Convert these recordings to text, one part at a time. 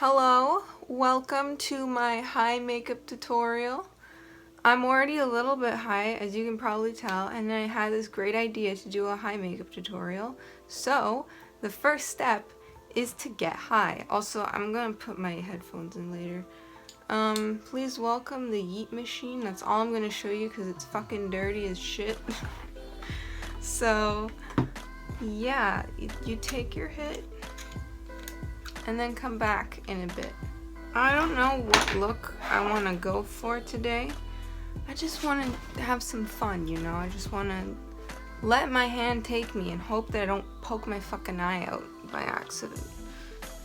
Hello, welcome to my high makeup tutorial. I'm already a little bit high, as you can probably tell, and I had this great idea to do a high makeup tutorial. So, the first step is to get high. Also, I'm gonna put my headphones in later. Please welcome the yeet machine. That's all I'm gonna show you because it's fucking dirty as shit. So, yeah, you take your hit and then come back in a bit. I don't know what look I want to go for today. I just want to have some fun, you know? I just want to let my hand take me and hope that I don't poke my fucking eye out by accident.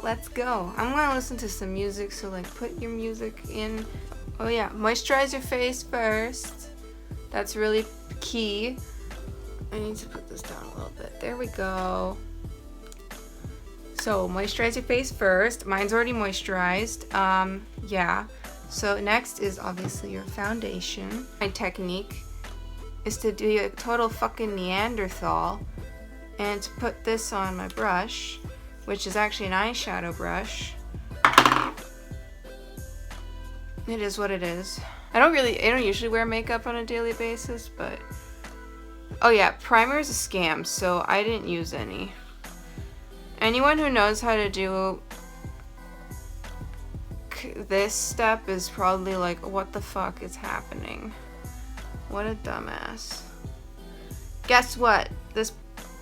Let's go. I'm going to listen to some music, so like put your music in. Oh yeah, moisturize your face first. That's really key. I need to put this down a little bit. There we go. So moisturize your face first. Mine's already moisturized. Yeah. So next is obviously your foundation. My technique is to do a total fucking Neanderthal and to put this on my brush, which is actually an eyeshadow brush. It is what it is. I don't usually wear makeup on a daily basis, but oh yeah, primer is a scam, so I didn't use any. Anyone who knows how to do this step is probably like, what the fuck is happening? What a dumbass. Guess what? This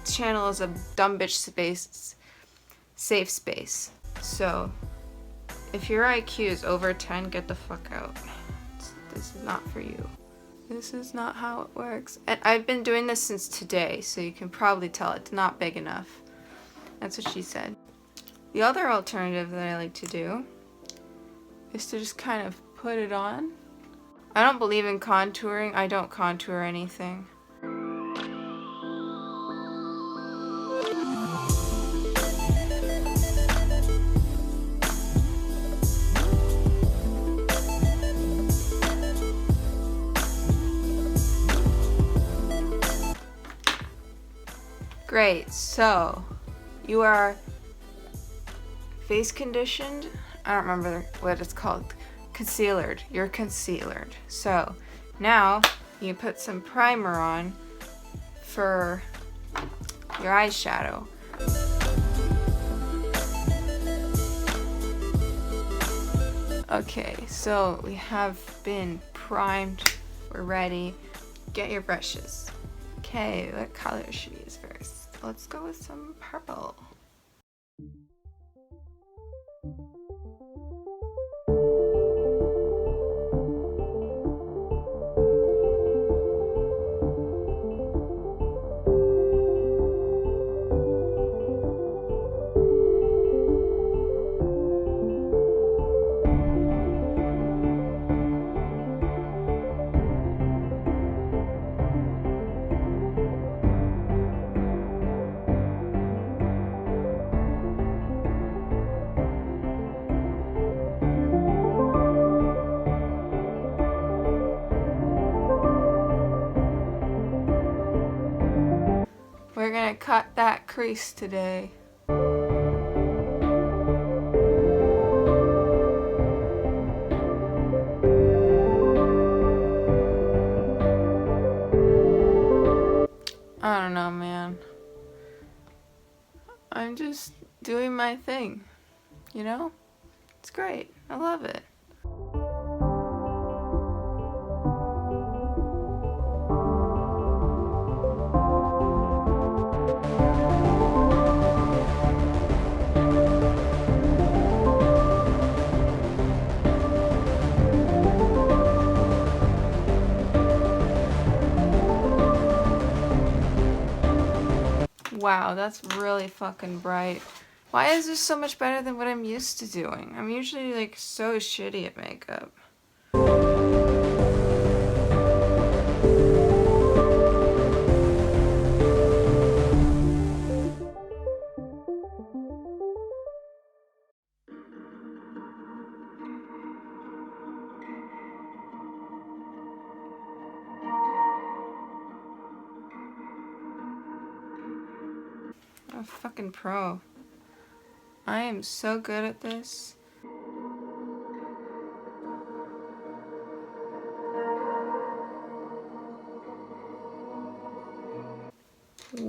channel is a dumb bitch safe space. So, if your IQ is over 10, get the fuck out. This is not for you. This is not how it works. And I've been doing this since today, so you can probably tell it's not big enough. That's what she said. The other alternative that I like to do is to just kind of put it on. I don't believe in contouring. I don't contour anything. Great, so you are face conditioned. I don't remember what it's called. Concealered. You're concealered. So now you put some primer on for your eyeshadow. Okay, so we have been primed. We're ready. Get your brushes. Okay, what color should we use first? Let's go with some purple. We're gonna cut that crease today. I don't know, man. I'm just doing my thing, you know? It's great. I love it. Wow, that's really fucking bright. Why is this so much better than what I'm used to doing? I'm usually like so shitty at makeup. I'm a fucking pro. I am so good at this.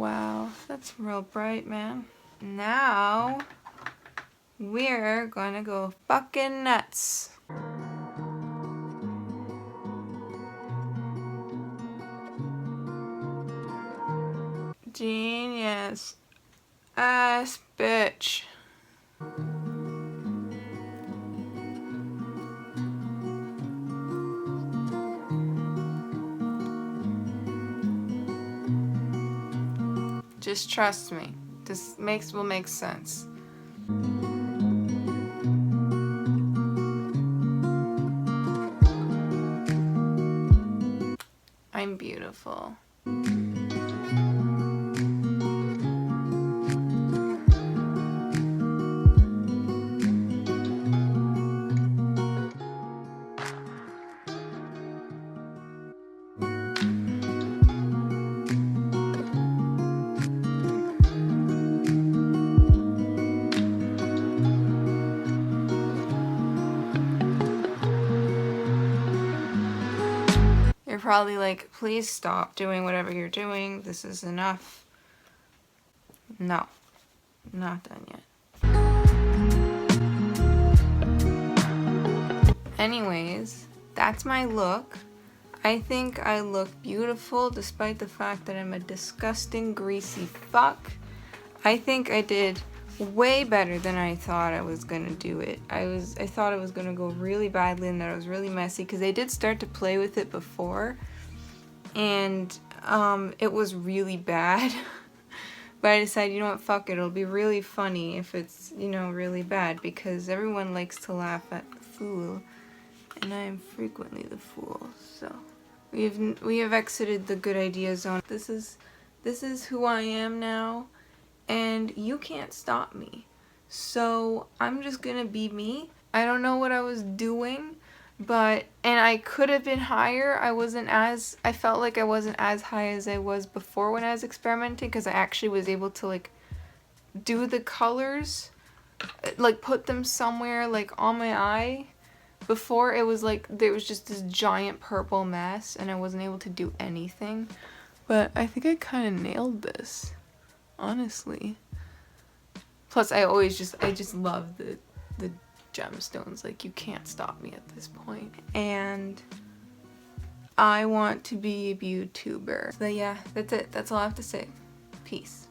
wow, that's real bright, man. Now we're gonna go fucking nuts. Genius ass bitch. Just trust me. This will make sense. I'm beautiful. You're probably like, please stop doing whatever you're doing. This is enough. No, not done yet. Anyways, that's my look. I think I look beautiful despite the fact that I'm a disgusting, greasy fuck. I think I did way better than I thought I was gonna do it. I thought it was gonna go really badly and that it was really messy because they did start to play with it before and it was really bad. But I decided, you know what, fuck it, it'll be really funny if it's, you know, really bad because everyone likes to laugh at the fool and I am frequently the fool. So we have exited the good idea zone. This is who I am now. And you can't stop me. So I'm just gonna be me. I don't know what I was doing, and I could have been higher. I felt like I wasn't as high as I was before when I was experimenting because I actually was able to like do the colors, like put them somewhere like on my eye. Before it was like there was just this giant purple mess and I wasn't able to do anything. But I think I kind of nailed this. Honestly. Plus I just love the gemstones. Like you can't stop me at this point. And I want to be a YouTuber. So yeah, that's it. That's all I have to say. Peace.